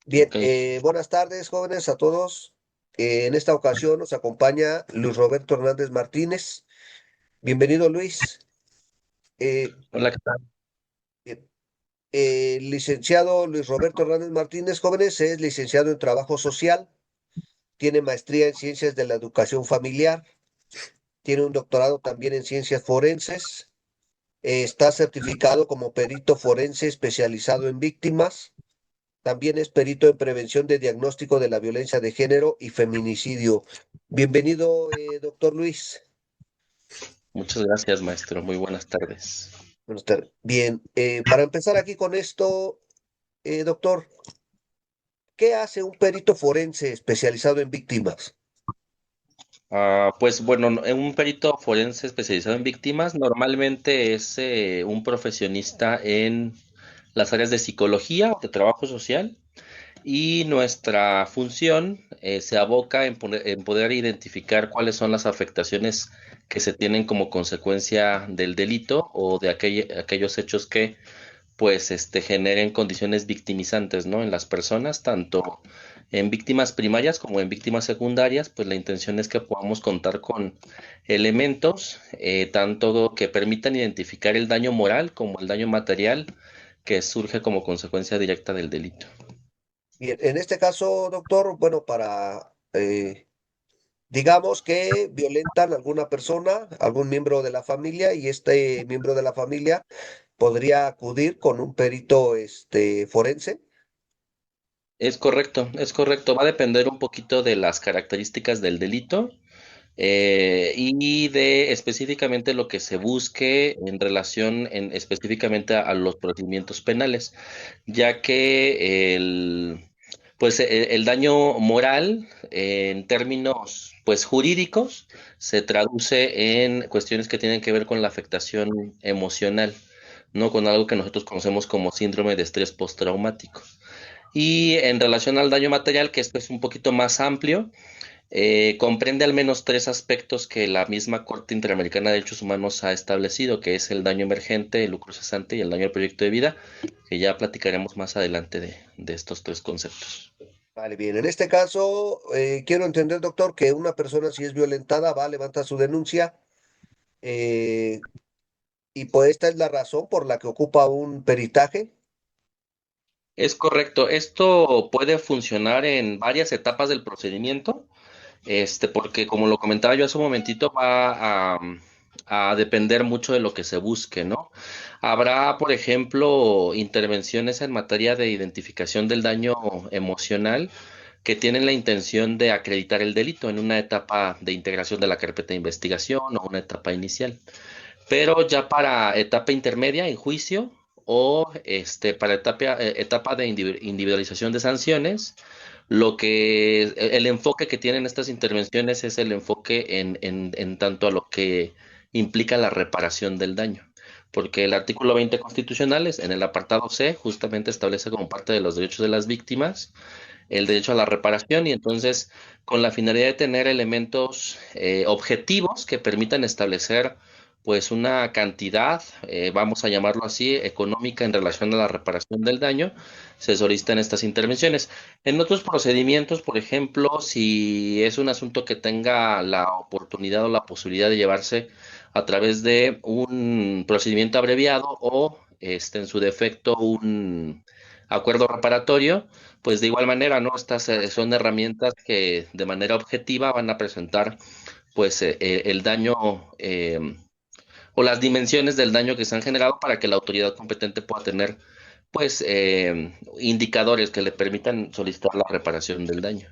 Bien, Ok. buenas tardes, jóvenes, a todos. En esta ocasión nos acompaña Luis Roberto Hernández Martínez. Bienvenido, Luis. Eh, Hola, ¿qué tal? bien, el licenciado Luis Roberto Hernández Martínez, jóvenes, es licenciado en Trabajo Social, tiene maestría en Ciencias de la Educación Familiar, tiene un doctorado también en Ciencias Forenses, está certificado como perito forense especializado en víctimas. También es perito en prevención de diagnóstico de la violencia de género y feminicidio. Bienvenido, doctor Luis. Muchas gracias, maestro. Muy buenas tardes. Buenas tardes. Bien, para empezar aquí con esto, doctor, ¿qué hace un perito forense especializado en víctimas? Pues bueno, un perito forense especializado en víctimas normalmente es un profesionista en las áreas de psicología o de trabajo social y nuestra función se aboca en poder identificar cuáles son las afectaciones que se tienen como consecuencia del delito o de aquellos hechos que pues generen condiciones victimizantes, ¿no? En las personas, tanto en víctimas primarias como en víctimas secundarias, pues la intención es que podamos contar con elementos, tanto que permitan identificar el daño moral como el daño material que surge como consecuencia directa del delito. Bien, en este caso, doctor, bueno, digamos que violentan a alguna persona, algún miembro de la familia, y este miembro de la familia podría acudir con un perito, forense. Es correcto, va a depender un poquito de las características del delito y de específicamente lo que se busque en relación específicamente a los procedimientos penales, ya que el daño moral en términos pues jurídicos se traduce en cuestiones que tienen que ver con la afectación emocional, no con algo que nosotros conocemos como síndrome de estrés postraumático. Y en relación al daño material, que esto es un poquito más amplio, comprende al menos tres aspectos que la misma Corte Interamericana de Derechos Humanos ha establecido, que es el daño emergente, el lucro cesante y el daño al proyecto de vida, que ya platicaremos más adelante de estos tres conceptos. Vale, bien. En este caso, quiero entender, doctor, que una persona si es violentada va a levantar su denuncia eh, y pues esta es la razón por la que ocupa un peritaje. Es correcto, esto puede funcionar en varias etapas del procedimiento. Porque como lo comentaba yo hace un momentito, a depender mucho de lo que se busque, ¿no? Habrá, por ejemplo, intervenciones en materia de identificación del daño emocional que tienen la intención de acreditar el delito en una etapa de integración de la carpeta de investigación o una etapa inicial. Pero ya para etapa intermedia en juicio o para etapa de individualización de sanciones, el enfoque que tienen estas intervenciones es el enfoque en tanto a lo que implica la reparación del daño. Porque el artículo 20 constitucional en el apartado C justamente establece como parte de los derechos de las víctimas el derecho a la reparación y entonces con la finalidad de tener elementos objetivos que permitan establecer pues una cantidad, vamos a llamarlo así, económica en relación a la reparación del daño, se solicitan estas intervenciones. En otros procedimientos, por ejemplo, si es un asunto que tenga la oportunidad o la posibilidad de llevarse a través de un procedimiento abreviado o en su defecto un acuerdo reparatorio, pues de igual manera, ¿no? Estas son herramientas que de manera objetiva van a presentar pues el daño o las dimensiones del daño que se han generado para que la autoridad competente pueda tener pues indicadores que le permitan solicitar la reparación del daño.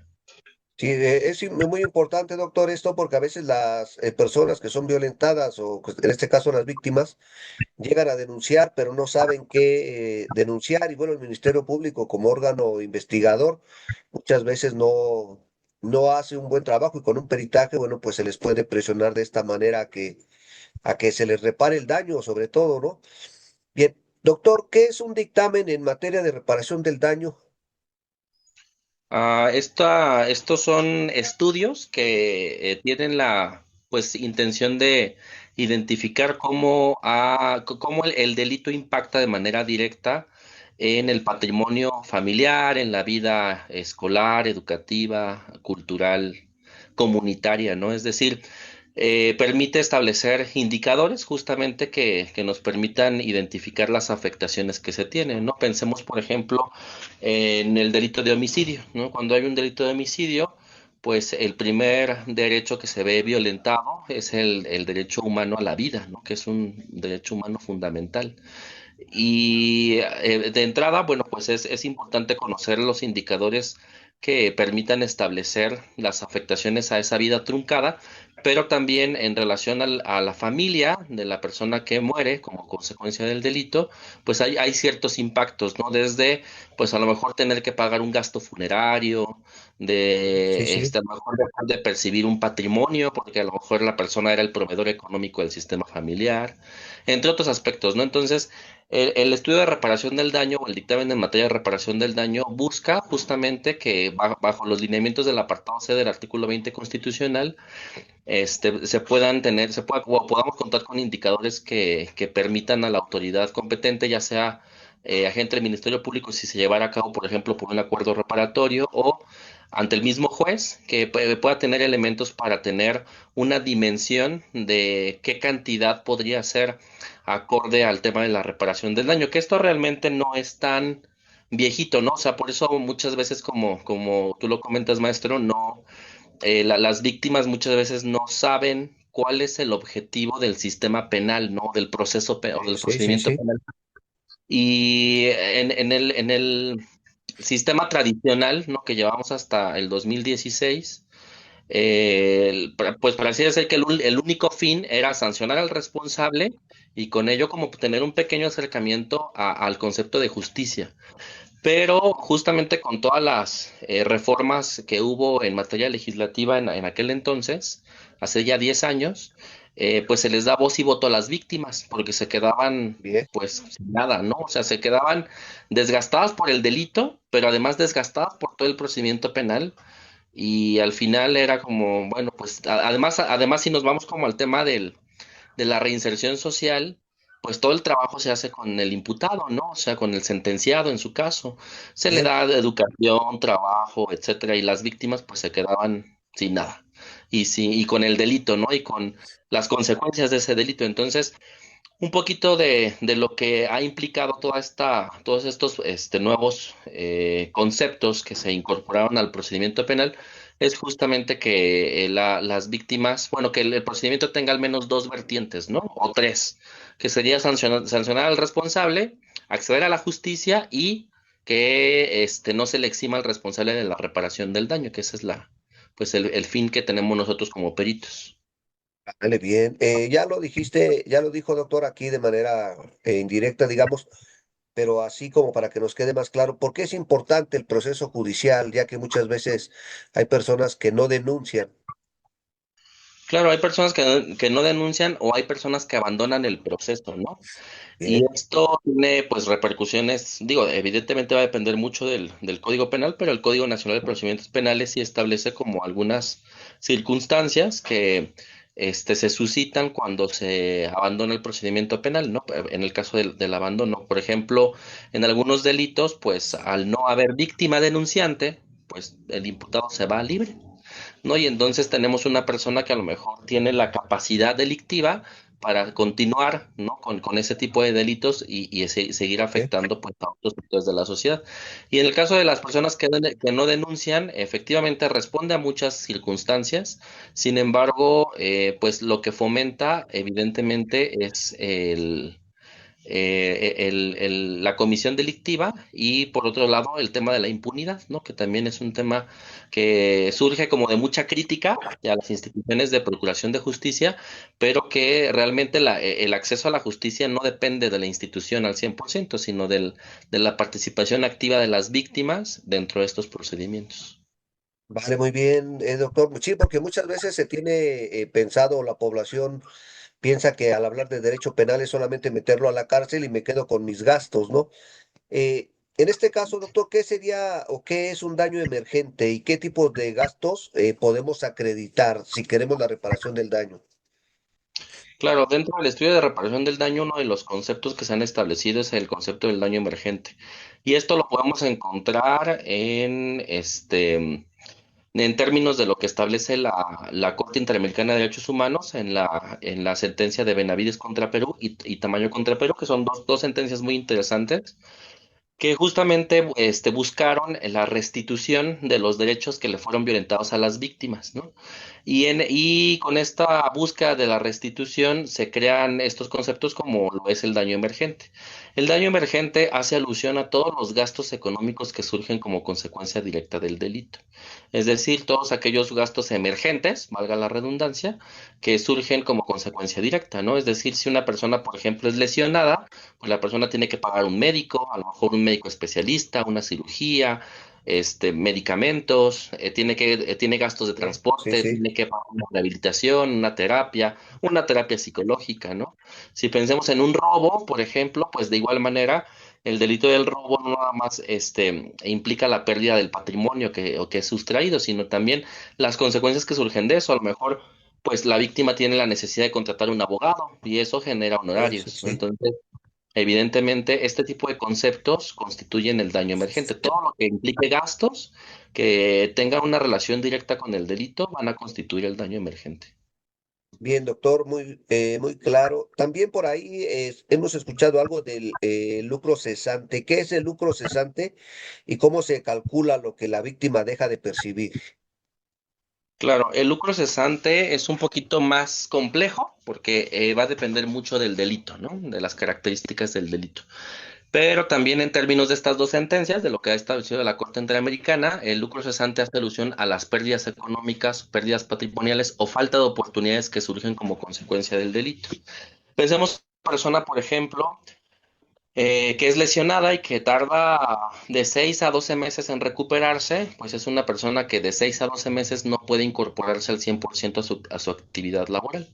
Sí, muy importante, doctor, esto porque a veces las personas que son violentadas o pues, en este caso las víctimas llegan a denunciar, pero no saben qué denunciar y bueno, el Ministerio Público como órgano investigador muchas veces no hace un buen trabajo y con un peritaje, bueno, pues se les puede presionar de esta manera a que se les repare el daño, sobre todo, ¿no? Bien, doctor, ¿qué es un dictamen en materia de reparación del daño? Estos son estudios que tienen la pues intención de identificar cómo el delito impacta de manera directa en el patrimonio familiar, en la vida escolar, educativa, cultural, comunitaria, ¿no? Es decir, permite establecer indicadores justamente que nos permitan identificar las afectaciones que se tienen, ¿no? Pensemos, por ejemplo, en el delito de homicidio, ¿no? Cuando hay un delito de homicidio, pues el primer derecho que se ve violentado es el derecho humano a la vida, ¿no? Que es un derecho humano fundamental. Y de entrada, bueno, pues es importante conocer los indicadores que permitan establecer las afectaciones a esa vida truncada, pero también en relación a la familia de la persona que muere como consecuencia del delito, pues hay ciertos impactos, ¿no? Desde, pues a lo mejor tener que pagar un gasto funerario, Sí, sí. a lo mejor dejar de percibir un patrimonio, porque a lo mejor la persona era el proveedor económico del sistema familiar, entre otros aspectos, ¿no? Entonces, el estudio de reparación del daño o el dictamen en materia de reparación del daño busca justamente que bajo los lineamientos del apartado C del artículo 20 constitucional, se puedan tener, o podamos contar con indicadores que permitan a la autoridad competente, ya sea agente del Ministerio Público, si se llevara a cabo, por ejemplo, por un acuerdo reparatorio o ante el mismo juez, que pueda tener elementos para tener una dimensión de qué cantidad podría ser acorde al tema de la reparación del daño, que esto realmente no es tan viejito, ¿no? O sea, por eso muchas veces, como tú lo comentas, maestro, no las víctimas muchas veces no saben cuál es el objetivo del sistema penal, ¿no? Del proceso o del Sí, sí, procedimiento sí. penal. Y en el sistema tradicional, ¿no? Que llevamos hasta el 2016, pues parecía ser que el único fin era sancionar al responsable y con ello como tener un pequeño acercamiento al concepto de justicia. Pero justamente con todas las reformas que hubo en materia legislativa en aquel entonces, hace ya 10 años, pues se les da voz y voto a las víctimas, porque se quedaban Bien. pues sin nada, ¿no? O sea, se quedaban desgastadas por el delito, pero además desgastadas por todo el procedimiento penal. Y al final era como, bueno, pues además si nos vamos como al tema de la reinserción social, pues todo el trabajo se hace con el imputado, ¿no? O sea, con el sentenciado en su caso. Se le Bien. da educación, trabajo, etcétera, y las víctimas pues se quedaban sin nada. Y con el delito, ¿no? Y con las consecuencias de ese delito. Entonces, un poquito de lo que ha implicado todos estos nuevos conceptos que se incorporaron al procedimiento penal es justamente que las víctimas, bueno, que el procedimiento tenga al menos dos vertientes, ¿no? O tres, que sería sancionar al responsable, acceder a la justicia y que no se le exima al responsable de la reparación del daño, que ese es pues el fin que tenemos nosotros como peritos. Dale, bien. Ya lo dijiste, ya lo dijo doctor aquí de manera indirecta, digamos, pero así como para que nos quede más claro, ¿por qué es importante el proceso judicial? Ya que muchas veces hay personas que no denuncian. Claro, hay personas que no denuncian o hay personas que abandonan el proceso, ¿no? Y Bien, esto tiene pues repercusiones, digo, evidentemente va a depender mucho del Código Penal, pero el Código Nacional de Procedimientos Penales sí establece como algunas circunstancias que se suscitan cuando se abandona el procedimiento penal, ¿no? En el caso del abandono, por ejemplo, en algunos delitos, pues al no haber víctima denunciante, pues el imputado se va libre. ¿No? Y entonces tenemos una persona que a lo mejor tiene la capacidad delictiva para continuar, ¿no? Con ese tipo de delitos y seguir bien. afectando pues, a otros sectores de la sociedad. Y en el caso de las personas que no denuncian, efectivamente responde a muchas circunstancias. Sin embargo, pues lo que fomenta evidentemente es la comisión delictiva y por otro lado el tema de la impunidad, ¿no? Que también es un tema que surge como de mucha crítica a las instituciones de procuración de justicia, pero que realmente el acceso a la justicia no depende de la institución al 100%, sino de la participación activa de las víctimas dentro de estos procedimientos. Vale, muy bien, doctor. Sí, porque muchas veces se tiene pensado, la población piensa que al hablar de derecho penal es solamente meterlo a la cárcel y me quedo con mis gastos, ¿no? En este caso, doctor, ¿qué sería o qué es un daño emergente y qué tipo de gastos podemos acreditar si queremos la reparación del daño? Claro, dentro del estudio de reparación del daño, uno de los conceptos que se han establecido es el concepto del daño emergente. Y esto lo podemos encontrar en términos de lo que establece la Corte Interamericana de Derechos Humanos en la sentencia de Benavides contra Perú y Tamayo contra Perú, que son dos sentencias muy interesantes que justamente buscaron la restitución de los derechos que le fueron violentados a las víctimas, ¿no? Y con esta búsqueda de la restitución se crean estos conceptos como lo es el daño emergente. El daño emergente hace alusión a todos los gastos económicos que surgen como consecuencia directa del delito. Es decir, todos aquellos gastos emergentes, valga la redundancia, que surgen como consecuencia directa, ¿no? Es decir, si una persona, por ejemplo, es lesionada, pues la persona tiene que pagar un médico, a lo mejor un médico especialista, una cirugía, medicamentos, tiene gastos de Sí, sí, transporte, sí, tiene que pagar una rehabilitación, una terapia psicológica, ¿no? Si pensemos en un robo, por ejemplo, pues de igual manera, el delito del robo no nada más implica la pérdida del patrimonio o que es sustraído, sino también las consecuencias que surgen de eso. A lo mejor, pues la víctima tiene la necesidad de contratar un abogado y eso genera sí, honorarios, ¿no? sí. Entonces, evidentemente, este tipo de conceptos constituyen el daño emergente. Todo lo que implique gastos que tengan una relación directa con el delito van a constituir el daño emergente. Bien, doctor, muy claro. También por ahí hemos escuchado algo del lucro cesante. ¿Qué es el lucro cesante y cómo se calcula lo que la víctima deja de percibir? Claro, el lucro cesante es un poquito más complejo porque va a depender mucho del delito, ¿no? De las características del delito. Pero también en términos de estas dos sentencias, de lo que ha establecido la Corte Interamericana, el lucro cesante hace alusión a las pérdidas económicas, pérdidas patrimoniales o falta de oportunidades que surgen como consecuencia del delito. Pensemos en una persona, por ejemplo, que es lesionada y que tarda de 6 a 12 meses en recuperarse, pues es una persona que de 6 a 12 meses no puede incorporarse al 100% a su actividad laboral.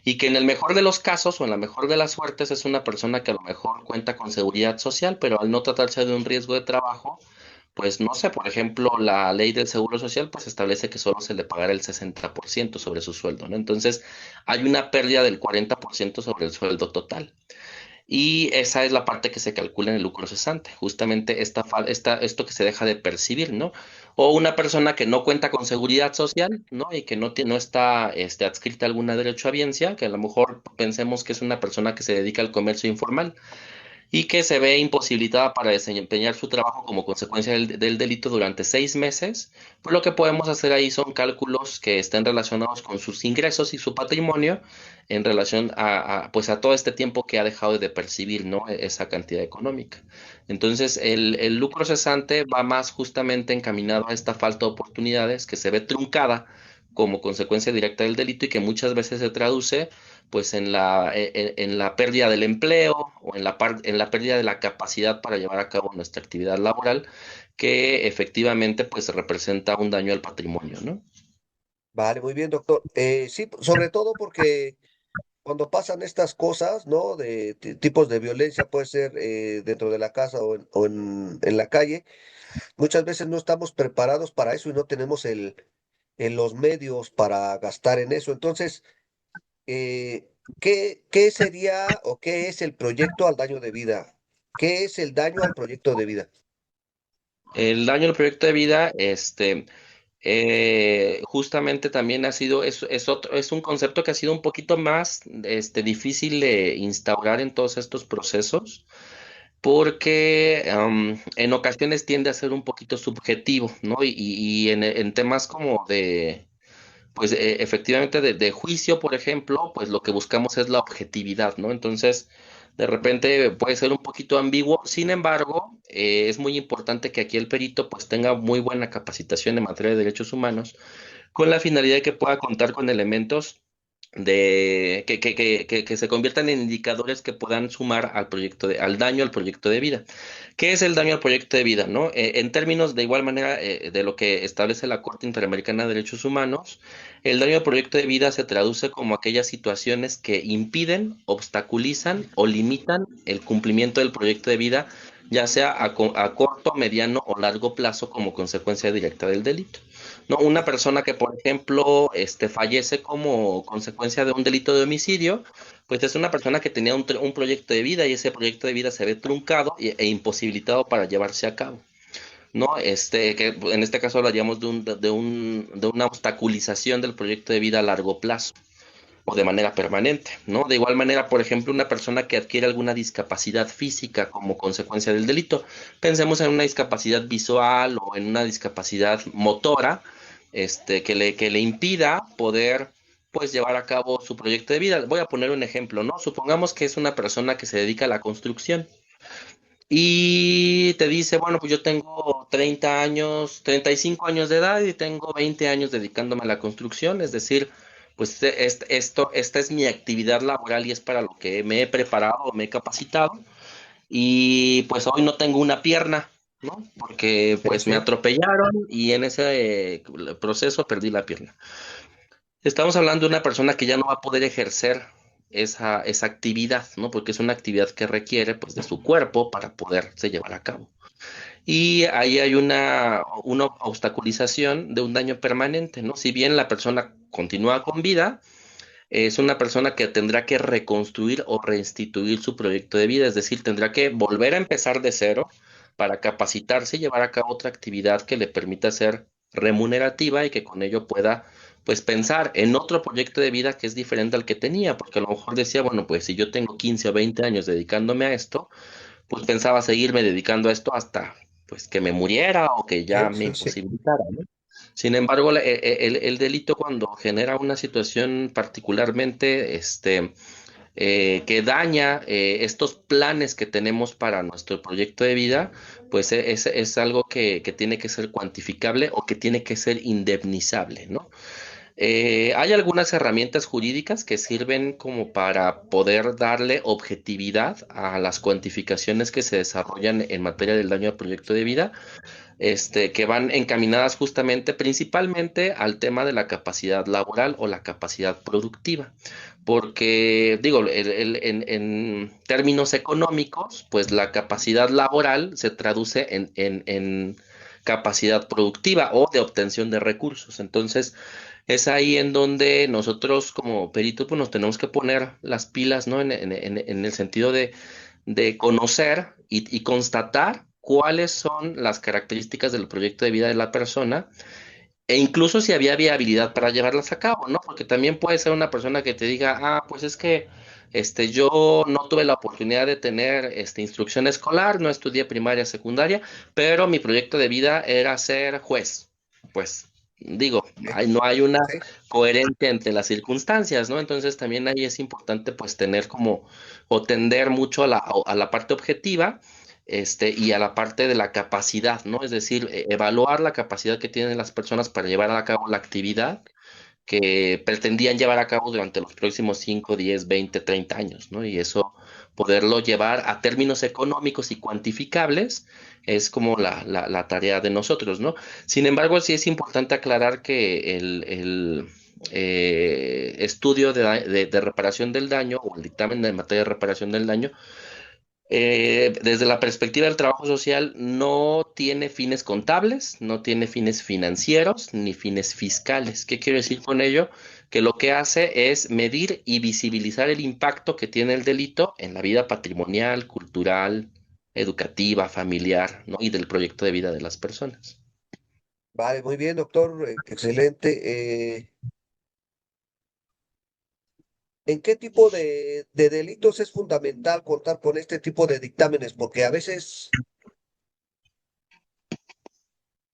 Y que en el mejor de los casos o en la mejor de las suertes es una persona que a lo mejor cuenta con seguridad social, pero al no tratarse de un riesgo de trabajo, pues no sé, por ejemplo, la ley del seguro social pues establece que solo se le pagará el 60% sobre su sueldo, ¿no? Entonces hay una pérdida del 40% sobre el sueldo total. Y esa es la parte que se calcula en el lucro cesante, justamente esto que se deja de percibir, ¿no? O una persona que no cuenta con seguridad social, ¿no? Y que no está adscrita a alguna derechohabiencia, que a lo mejor pensemos que es una persona que se dedica al comercio informal y que se ve imposibilitada para desempeñar su trabajo como consecuencia del delito durante 6 meses, pues lo que podemos hacer ahí son cálculos que estén relacionados con sus ingresos y su patrimonio en relación pues a todo este tiempo que ha dejado de percibir, ¿no? Esa cantidad económica. Entonces, el lucro cesante va más justamente encaminado a esta falta de oportunidades que se ve truncada como consecuencia directa del delito y que muchas veces se traduce pues en la pérdida del empleo o en la pérdida de la capacidad para llevar a cabo nuestra actividad laboral, que efectivamente pues representa un daño al patrimonio, ¿no? Vale, muy bien, doctor. Sí, sobre todo porque cuando pasan estas cosas, ¿no? De tipos de violencia, puede ser dentro de la casa en la calle, muchas veces no estamos preparados para eso y no tenemos los medios para gastar en eso. Entonces, ¿qué sería o qué es el proyecto al daño de vida? ¿Qué es el daño al proyecto de vida? El daño al proyecto de vida, justamente también es un concepto que ha sido un poquito más, difícil de instaurar en todos estos procesos, porque en ocasiones tiende a ser un poquito subjetivo, ¿no? Y en temas como pues efectivamente de juicio, por ejemplo, pues lo que buscamos es la objetividad, ¿no? Entonces, de repente puede ser un poquito ambiguo, sin embargo, es muy importante que aquí el perito pues tenga muy buena capacitación en materia de derechos humanos, con la finalidad de que pueda contar con elementos que se conviertan en indicadores que puedan sumar al daño al proyecto de vida. ¿Qué es el daño al proyecto de vida, no? En términos de igual manera de lo que establece la Corte Interamericana de Derechos Humanos, el daño al proyecto de vida se traduce como aquellas situaciones que impiden, obstaculizan o limitan el cumplimiento del proyecto de vida ya sea a corto, mediano o largo plazo como consecuencia directa del delito. ¿No? Una persona que, por ejemplo, fallece como consecuencia de un delito de homicidio, pues es una persona que tenía un proyecto de vida y ese proyecto de vida se ve truncado e imposibilitado para llevarse a cabo. ¿No? Que en este caso hablaríamos de una obstaculización del proyecto de vida a largo plazo o de manera permanente, ¿no? De igual manera, por ejemplo, una persona que adquiere alguna discapacidad física como consecuencia del delito, pensemos en una discapacidad visual o en una discapacidad motora, que le impida poder, pues, llevar a cabo su proyecto de vida. Voy a poner un ejemplo, ¿no? Supongamos que es una persona que se dedica a la construcción y te dice, bueno, pues yo tengo 30 años, 35 años de edad y tengo 20 años dedicándome a la construcción, es decir, pues esta es mi actividad laboral y es para lo que me he preparado, me he capacitado y pues hoy no tengo una pierna, ¿no? Porque Sí, pues me sí, atropellaron y en ese proceso perdí la pierna. Estamos hablando de una persona que ya no va a poder ejercer esa actividad, ¿no? Porque es una actividad que requiere pues de su cuerpo para poderse llevar a cabo. Y ahí hay una obstaculización de un daño permanente, ¿no? Si bien la persona continúa con vida, es una persona que tendrá que reconstruir o reinstituir su proyecto de vida, es decir, tendrá que volver a empezar de cero para capacitarse y llevar a cabo otra actividad que le permita ser remunerativa y que con ello pueda, pues, pensar en otro proyecto de vida que es diferente al que tenía, porque a lo mejor decía, bueno, pues si yo tengo 15 o 20 años dedicándome a esto, pues pensaba seguirme dedicando a esto hasta pues que me muriera o que ya sí, me sí, sí. imposibilitara, ¿no? Sin embargo, el delito cuando genera una situación particularmente que daña estos planes que tenemos para nuestro proyecto de vida, pues es algo que tiene que ser cuantificable o que tiene que ser indemnizable, ¿no? Hay algunas herramientas jurídicas que sirven como para poder darle objetividad a las cuantificaciones que se desarrollan en materia del daño al proyecto de vida, que van encaminadas justamente, principalmente al tema de la capacidad laboral o la capacidad productiva. Porque, digo, en términos económicos, pues la capacidad laboral se traduce en capacidad productiva o de obtención de recursos. Entonces, es ahí en donde nosotros como peritos pues, nos tenemos que poner las pilas, ¿no? En el sentido de conocer y constatar cuáles son las características del proyecto de vida de la persona e incluso si había viabilidad para llevarlas a cabo, ¿no? Porque también puede ser una persona que te diga, ah, pues es que yo no tuve la oportunidad de tener instrucción escolar, no estudié primaria, secundaria, pero mi proyecto de vida era ser juez. Pues digo, no hay una Sí, coherencia entre las circunstancias, ¿no? Entonces también ahí es importante pues tener como o tender mucho a la parte objetiva y a la parte de la capacidad, ¿no? Es decir, evaluar la capacidad que tienen las personas para llevar a cabo la actividad que pretendían llevar a cabo durante los próximos 5, 10, 20, 30 años, ¿no? Y eso, poderlo llevar a términos económicos y cuantificables, es como la tarea de nosotros, ¿no? Sin embargo, sí es importante aclarar que el estudio de reparación del daño o el dictamen de materia de reparación del daño desde la perspectiva del trabajo social, no tiene fines contables, no tiene fines financieros ni fines fiscales. ¿Qué quiero decir con ello? Que lo que hace es medir y visibilizar el impacto que tiene el delito en la vida patrimonial, cultural, educativa, familiar, ¿no? Y del proyecto de vida de las personas. Vale, muy bien, doctor, excelente. ¿En qué tipo de delitos es fundamental contar con este tipo de dictámenes? Porque a veces,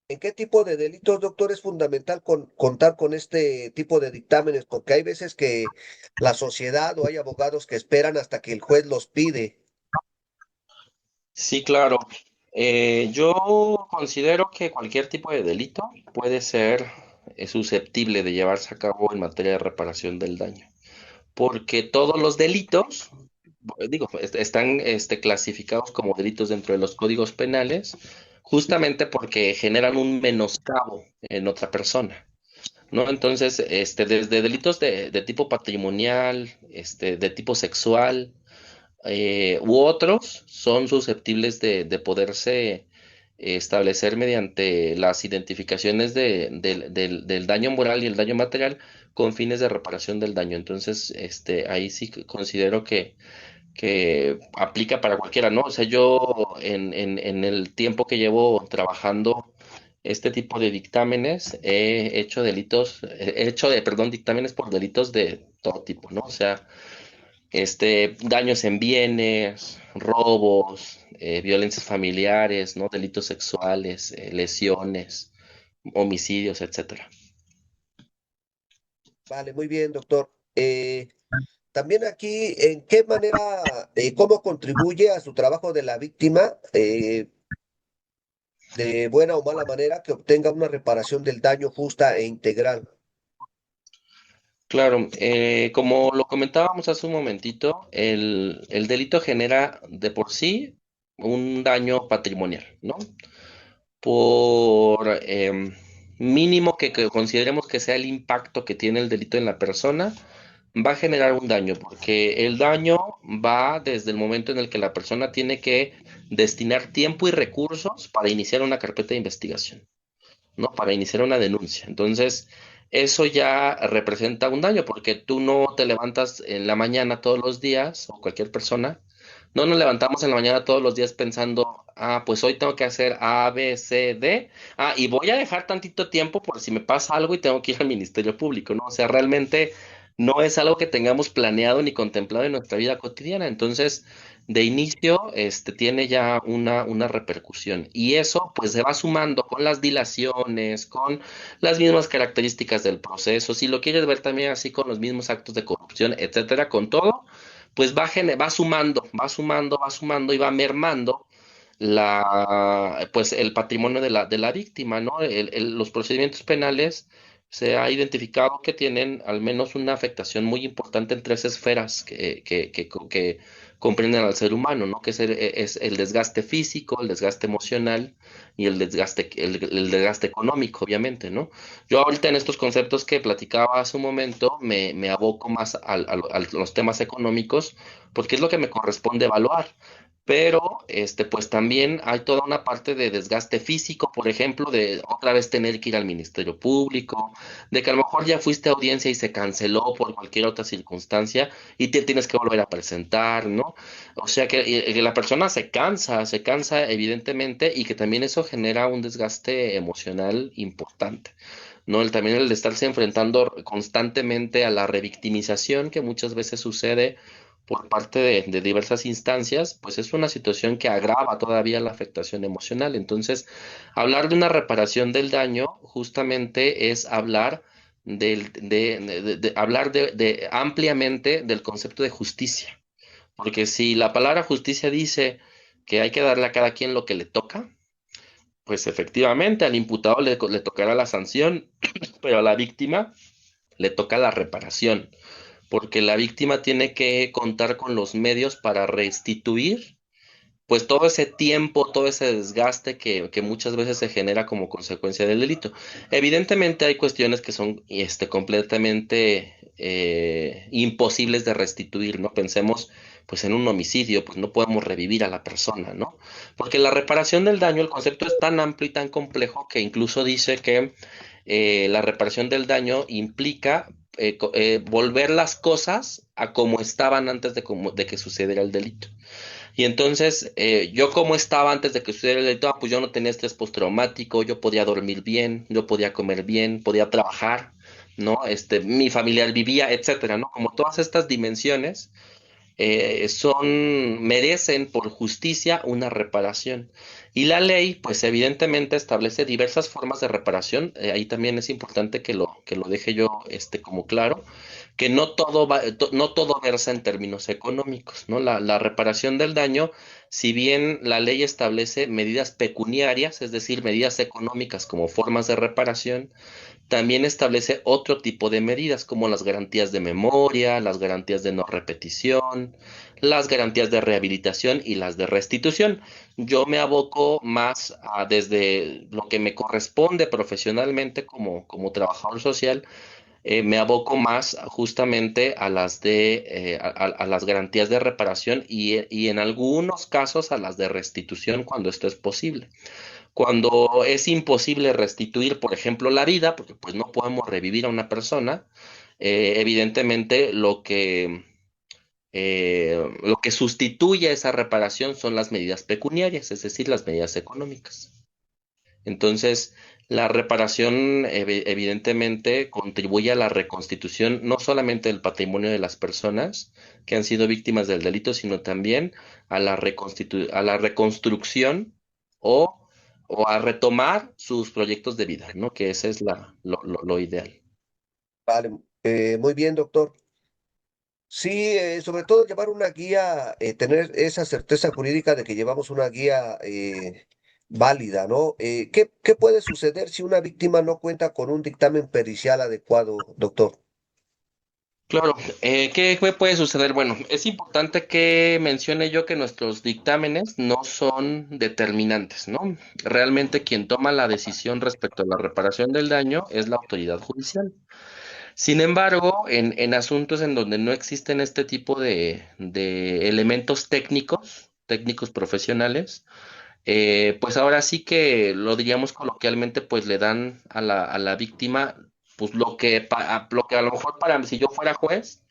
¿en qué tipo de delitos, doctor, es fundamental contar con este tipo de dictámenes? Porque hay veces que la sociedad o hay abogados que esperan hasta que el juez los pide. Sí, claro. Yo considero que cualquier tipo de delito puede ser susceptible de llevarse a cabo en materia de reparación del daño. Porque todos los delitos, digo, están clasificados como delitos dentro de los códigos penales, justamente porque generan un menoscabo en otra persona, ¿no? Entonces, desde delitos de tipo patrimonial, de tipo sexual, u otros son susceptibles de poderse establecer mediante las identificaciones del daño moral y el daño material con fines de reparación del daño. Entonces, ahí sí que considero que aplica para cualquiera, ¿no? O sea, yo en el tiempo que llevo trabajando este tipo de dictámenes, he hecho perdón, dictámenes por delitos de todo tipo, ¿no? O sea, daños en bienes, robos, violencias familiares, ¿no? Delitos sexuales, lesiones, homicidios, etcétera. Vale, muy bien, doctor. También aquí, ¿en qué manera, cómo contribuye a su trabajo de la víctima, de buena o mala manera, que obtenga una reparación del daño justa e integral? Claro, como lo comentábamos hace un momentito, el delito genera de por sí un daño patrimonial, ¿no? Por mínimo que consideremos que sea el impacto que tiene el delito en la persona, va a generar un daño, porque el daño va desde el momento en el que la persona tiene que destinar tiempo y recursos para iniciar una carpeta de investigación, ¿no? Para iniciar una denuncia. Entonces, eso ya representa un daño, porque tú no te levantas en la mañana todos los días, o cualquier persona, no nos levantamos en la mañana todos los días pensando, pues hoy tengo que hacer A, B, C, D, y voy a dejar tantito tiempo por si me pasa algo y tengo que ir al Ministerio Público, ¿no? O sea, realmente no es algo que tengamos planeado ni contemplado en nuestra vida cotidiana. Entonces, de inicio, tiene ya una repercusión. Y eso, pues, se va sumando con las dilaciones, con las mismas características del proceso. Si lo quieres ver también así con los mismos actos de corrupción, etcétera, con todo, pues va sumando, va sumando, va sumando y va mermando pues el patrimonio de la víctima, ¿no? Los procedimientos penales se ha identificado que tienen al menos una afectación muy importante en tres esferas que comprenden al ser humano, ¿no? Que es el desgaste físico, el desgaste emocional y el desgaste económico, obviamente, ¿no? Yo ahorita en estos conceptos que platicaba hace un momento me aboco más a los temas económicos porque es lo que me corresponde evaluar. Pero, pues también hay toda una parte de desgaste físico, por ejemplo, de otra vez tener que ir al Ministerio Público, de que a lo mejor ya fuiste a audiencia y se canceló por cualquier otra circunstancia y te tienes que volver a presentar, ¿no? O sea que la persona se cansa evidentemente y que también eso genera un desgaste emocional importante. ¿No? También el de estarse enfrentando constantemente a la revictimización que muchas veces sucede por parte de diversas instancias, pues es una situación que agrava todavía la afectación emocional. Entonces, hablar de una reparación del daño justamente es hablar hablar ampliamente del concepto de justicia. Porque si la palabra justicia dice que hay que darle a cada quien lo que le toca, pues efectivamente al imputado le tocará la sanción, pero a la víctima le toca la reparación, porque la víctima tiene que contar con los medios para restituir, pues todo ese tiempo, todo ese desgaste que muchas veces se genera como consecuencia del delito. Evidentemente hay cuestiones que son completamente imposibles de restituir, ¿no? Pensemos pues en un homicidio, pues no podemos revivir a la persona, ¿no? Porque la reparación del daño, el concepto es tan amplio y tan complejo que incluso dice que la reparación del daño implica volver las cosas a como estaban antes de que sucediera el delito. Y entonces, yo como estaba antes de que sucediera el delito, pues yo no tenía estrés postraumático, yo podía dormir bien, yo podía comer bien, podía trabajar, ¿no? Mi familiar vivía, etcétera, ¿no? Como todas estas dimensiones merecen por justicia una reparación. Y la ley, pues evidentemente establece diversas formas de reparación. Ahí también es importante que lo deje yo como claro, que no todo versa en términos económicos, ¿no? La reparación del daño, si bien la ley establece medidas pecuniarias, es decir, medidas económicas como formas de reparación, también establece otro tipo de medidas como las garantías de memoria, las garantías de no repetición, las garantías de rehabilitación y las de restitución. Yo me aboco más desde lo que me corresponde profesionalmente como trabajador social, me aboco más justamente a a las garantías de reparación y en algunos casos a las de restitución cuando esto es posible. Cuando es imposible restituir, por ejemplo, la vida, porque pues no podemos revivir a una persona, evidentemente lo que sustituye a esa reparación son las medidas pecuniarias, es decir, las medidas económicas. Entonces, la reparación evidentemente contribuye a la reconstitución no solamente del patrimonio de las personas que han sido víctimas del delito, sino también a a la reconstrucción o, o a retomar sus proyectos de vida, ¿no? Que ese es lo ideal. Vale, muy bien, doctor. Sí, sobre todo llevar una guía, tener esa certeza jurídica de que llevamos una guía válida, ¿no? ¿Qué puede suceder si una víctima no cuenta con un dictamen pericial adecuado, doctor? Claro, ¿qué puede suceder? Bueno, es importante que mencione yo que nuestros dictámenes no son determinantes, ¿no? Realmente quien toma la decisión respecto a la reparación del daño es la autoridad judicial. Sin embargo, en asuntos en donde no existen este tipo de elementos técnicos profesionales, pues ahora sí que lo diríamos coloquialmente, pues le dan a a la víctima, pues lo que a lo mejor para si yo fuera juez,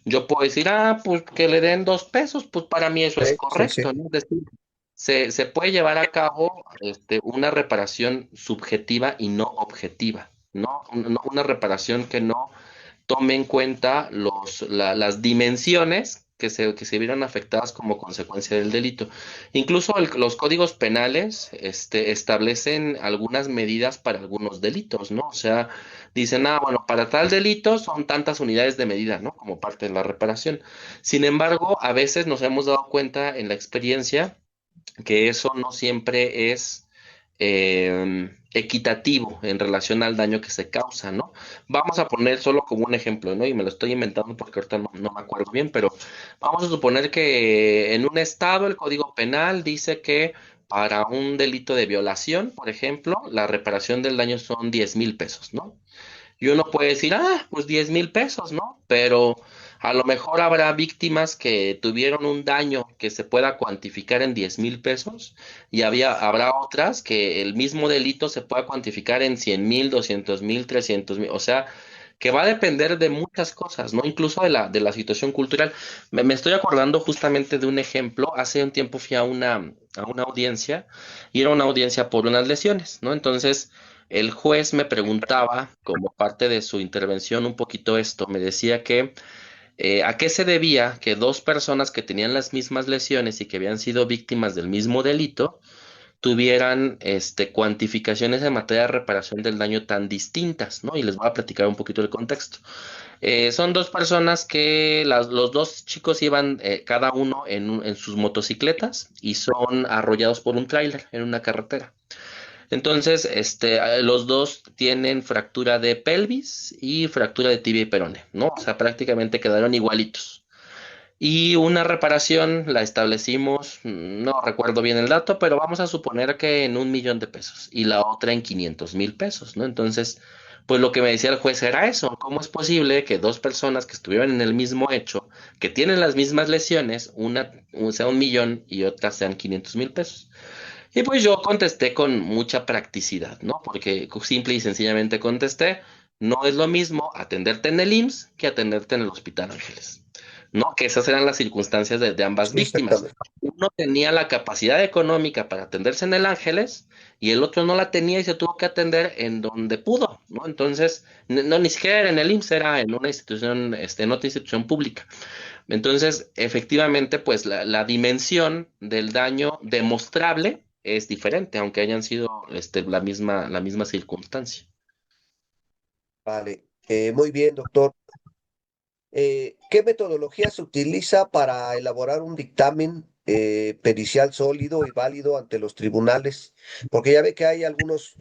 yo puedo decir, ah, pues que le den 2 pesos, pues para mí eso es Sí, sí. correcto, ¿no? Es decir, se puede llevar a cabo una reparación subjetiva y no objetiva, ¿no? Una reparación que no tome en cuenta las dimensiones que se vieron afectadas como consecuencia del delito. Incluso los códigos penales establecen algunas medidas para algunos delitos, ¿no? O sea, dicen, ah, bueno, para tal delito son tantas unidades de medida, ¿no? Como parte de la reparación. Sin embargo, a veces nos hemos dado cuenta en la experiencia que eso no siempre es equitativo en relación al daño que se causa, ¿no? Vamos a poner solo como un ejemplo, ¿no? Y me lo estoy inventando porque ahorita no me acuerdo bien, pero vamos a suponer que en un estado el Código Penal dice que para un delito de violación, por ejemplo, la reparación del daño son 10,000 pesos, ¿no? Y uno puede decir, ah, pues 10,000 pesos, ¿no? Pero a lo mejor habrá víctimas que tuvieron un daño que se pueda cuantificar en 10,000 pesos y habrá otras que el mismo delito se pueda cuantificar en 100,000, 200,000, 300,000. O sea, que va a depender de muchas cosas, ¿no? Incluso de de la situación cultural. Me estoy acordando justamente de un ejemplo. Hace un tiempo fui a a una audiencia y era una audiencia por unas lesiones, ¿no? Entonces el juez me preguntaba, como parte de su intervención, un poquito esto. Me decía que a qué se debía que dos personas que tenían las mismas lesiones y que habían sido víctimas del mismo delito tuvieran cuantificaciones en materia de reparación del daño tan distintas, ¿no? Y les voy a platicar un poquito el contexto. Son dos personas que los dos chicos iban cada uno en sus motocicletas y son arrollados por un tráiler en una carretera. Entonces, los dos tienen fractura de pelvis y fractura de tibia y peroné, ¿no? O sea, prácticamente quedaron igualitos. Y una reparación la establecimos, no recuerdo bien el dato, pero vamos a suponer que en 1,000,000 de pesos y la otra en 500,000 pesos, ¿no? Entonces, pues lo que me decía el juez era eso, ¿cómo es posible que dos personas que estuvieron en el mismo hecho, que tienen las mismas lesiones, sea 1,000,000 y otra sean 500,000 pesos? Y pues yo contesté con mucha practicidad, ¿no? Porque simple y sencillamente contesté, no es lo mismo atenderte en el IMSS que atenderte en el Hospital Ángeles, ¿no? Que esas eran las circunstancias de ambas Sí, víctimas. exactamente. Uno tenía la capacidad económica para atenderse en el Ángeles y el otro no la tenía y se tuvo que atender en donde pudo, ¿no? Entonces, no, ni siquiera era en el IMSS, era en una institución, en otra institución pública. Entonces, efectivamente, pues la dimensión del daño demostrable es diferente, aunque hayan sido la misma circunstancia. Vale, muy bien, doctor. ¿Qué metodología se utiliza para elaborar un dictamen pericial sólido y válido ante los tribunales? Porque ya ve que hay algunos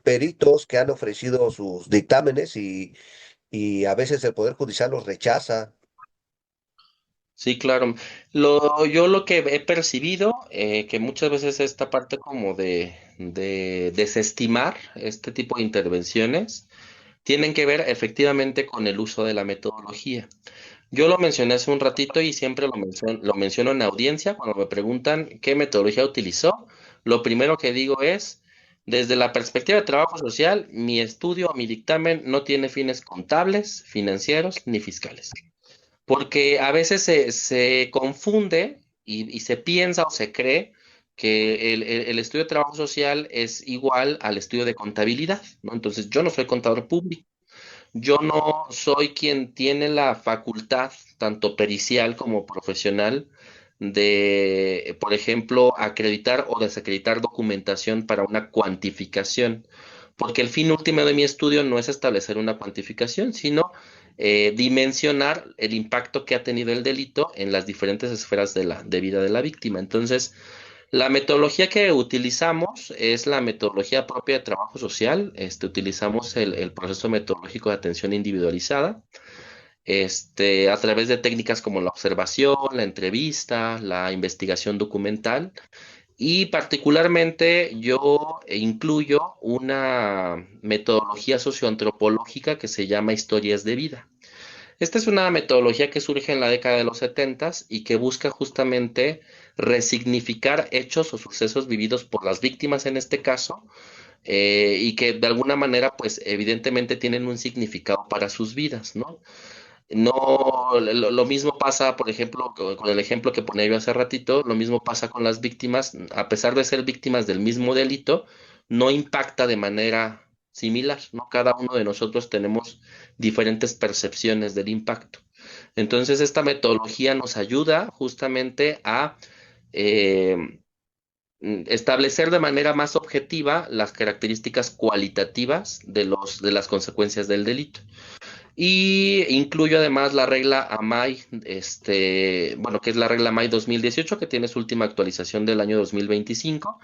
peritos que han ofrecido sus dictámenes y a veces el Poder Judicial los rechaza. Sí, claro. Yo lo que he percibido, que muchas veces esta parte como de desestimar este tipo de intervenciones, tienen que ver efectivamente con el uso de la metodología. Yo lo mencioné hace un ratito y siempre lo menciono en audiencia cuando me preguntan qué metodología utilizó. Lo primero que digo es, desde la perspectiva de trabajo social, mi estudio o mi dictamen no tiene fines contables, financieros ni fiscales. Porque a veces se confunde y se piensa o se cree que el estudio de trabajo social es igual al estudio de contabilidad, ¿no? Entonces, yo no soy contador público. Yo no soy quien tiene la facultad, tanto pericial como profesional, de, por ejemplo, acreditar o desacreditar documentación para una cuantificación, porque el fin último de mi estudio no es establecer una cuantificación, sino dimensionar el impacto que ha tenido el delito en las diferentes esferas de vida de la víctima. Entonces, la metodología que utilizamos es la metodología propia de trabajo social. Utilizamos el proceso metodológico de atención individualizada, a través de técnicas como la observación, la entrevista, la investigación documental. Y particularmente yo incluyo una metodología socioantropológica que se llama historias de vida. Esta es una metodología que surge en la década de los 70 y que busca justamente resignificar hechos o sucesos vividos por las víctimas en este caso, y que de alguna manera pues evidentemente tienen un significado para sus vidas, ¿no? No, lo mismo pasa, por ejemplo, con el ejemplo que ponía yo hace ratito, lo mismo pasa con las víctimas, a pesar de ser víctimas del mismo delito, no impacta de manera similar, ¿no? Cada uno de nosotros tenemos diferentes percepciones del impacto. Entonces, esta metodología nos ayuda justamente a eh, establecer de manera más objetiva las características cualitativas de las consecuencias del delito. Y incluyo además la regla AMAI, bueno, que es la regla AMAI 2018, que tiene su última actualización del año 2025,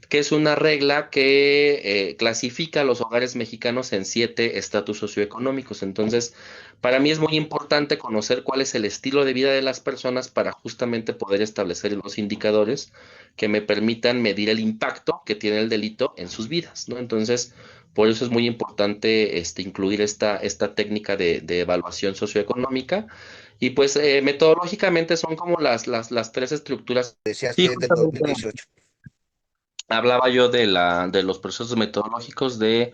que es una regla que clasifica a los hogares mexicanos en 7 estatus socioeconómicos. Entonces, para mí es muy importante conocer cuál es el estilo de vida de las personas para justamente poder establecer los indicadores que me permitan medir el impacto que tiene el delito en sus vidas, ¿no? Entonces, por eso es muy importante incluir esta técnica de evaluación socioeconómica. Y pues metodológicamente son como las tres estructuras. Decías Sí, que es del justamente 2018. hablaba yo de los procesos metodológicos de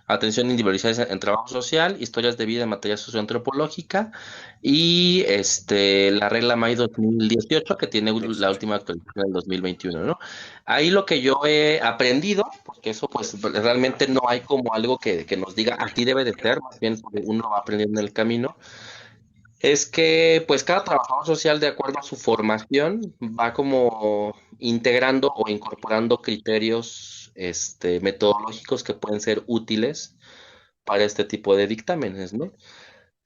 atención individualizada en trabajo social, historias de vida en materia socioantropológica y la regla MAI 2018 que tiene la 18. última actualización del 2021, ¿no? Ahí lo que yo he aprendido, porque eso pues realmente no hay como algo que nos diga aquí debe de ser, más bien uno va aprendiendo en el camino, es que pues cada trabajador social de acuerdo a su formación va como integrando o incorporando criterios metodológicos que pueden ser útiles para este tipo de dictámenes, ¿no?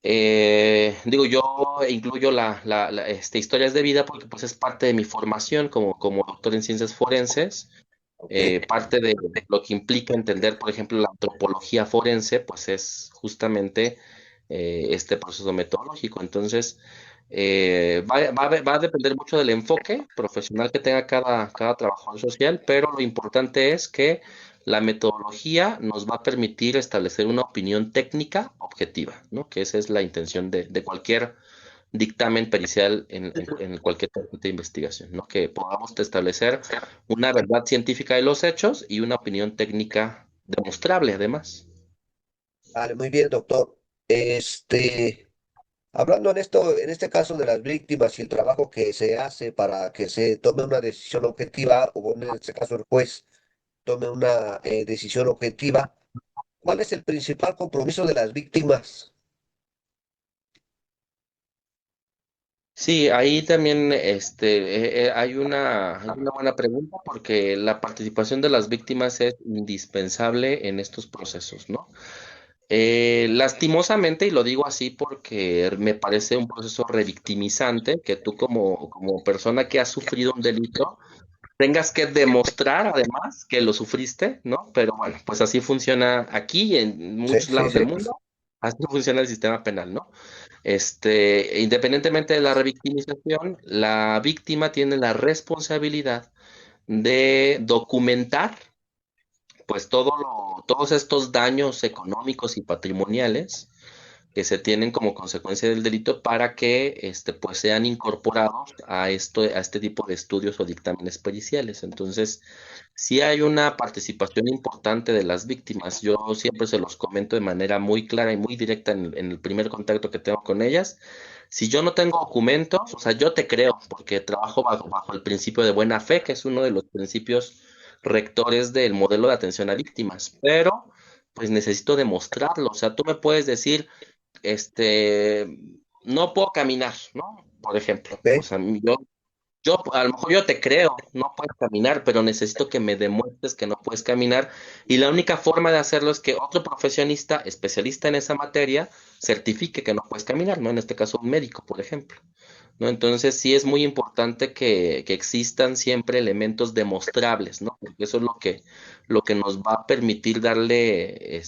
Digo, yo incluyo historias de vida porque pues es parte de mi formación como doctor en ciencias forenses, Ok. parte de lo que implica entender, por ejemplo, la antropología forense, pues es justamente este proceso metodológico. Entonces, va a depender mucho del enfoque profesional que tenga cada trabajador social, pero lo importante es que la metodología nos va a permitir establecer una opinión técnica objetiva, ¿no? Que esa es la intención de cualquier dictamen pericial en cualquier tipo de investigación, ¿no? Que podamos establecer una verdad científica de los hechos y una opinión técnica demostrable, además. Vale, muy bien, doctor. Hablando en este caso de las víctimas y el trabajo que se hace para que se tome una decisión objetiva, o en este caso el juez tome una decisión objetiva, ¿cuál es el principal compromiso de las víctimas? Sí, ahí también hay una buena pregunta porque la participación de las víctimas es indispensable en estos procesos, ¿no? Lastimosamente, y lo digo así porque me parece un proceso revictimizante, que tú como persona que ha sufrido un delito tengas que demostrar además que lo sufriste, ¿no? Pero bueno, pues así funciona aquí y en Sí, muchos sí, lados del sí. mundo, así funciona el sistema penal, ¿no? Independientemente de la revictimización, la víctima tiene la responsabilidad de documentar pues todos estos daños económicos y patrimoniales que se tienen como consecuencia del delito para que pues sean incorporados a este tipo de estudios o dictámenes periciales. Entonces, sí hay una participación importante de las víctimas. Yo siempre se los comento de manera muy clara y muy directa en el primer contacto que tengo con ellas. Si yo no tengo documentos, o sea, yo te creo porque trabajo bajo el principio de buena fe, que es uno de los principios rectores del modelo de atención a víctimas, pero pues necesito demostrarlo. O sea, tú me puedes decir, este, no puedo caminar, ¿no? Por ejemplo, o ¿ok? sea, yo, a lo mejor yo te creo, no puedes caminar, pero necesito que me demuestres que no puedes caminar. Y la única forma de hacerlo es que otro profesionista, especialista en esa materia, certifique que no puedes caminar, ¿no? En este caso, un médico, por ejemplo, ¿no? Entonces, sí es muy importante que existan siempre elementos demostrables, ¿no? Porque eso es lo que nos va a permitir darle,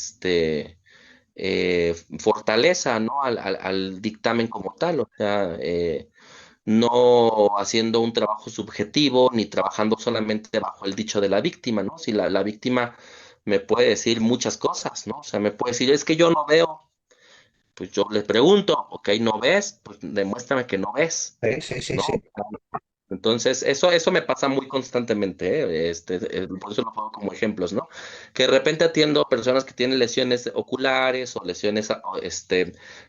fortaleza, ¿no? Al dictamen como tal, o sea, no haciendo un trabajo subjetivo ni trabajando solamente bajo el dicho de la víctima, ¿no? Si la víctima me puede decir muchas cosas, ¿no? O sea, me puede decir, es que yo no veo, pues yo le pregunto, ok, ¿no ves? Pues demuéstrame que no ves, Sí, sí, sí, ¿no? sí. Entonces, eso me pasa muy constantemente, ¿eh? Por eso lo pongo como ejemplos, ¿no? Que de repente atiendo personas que tienen lesiones oculares o lesiones,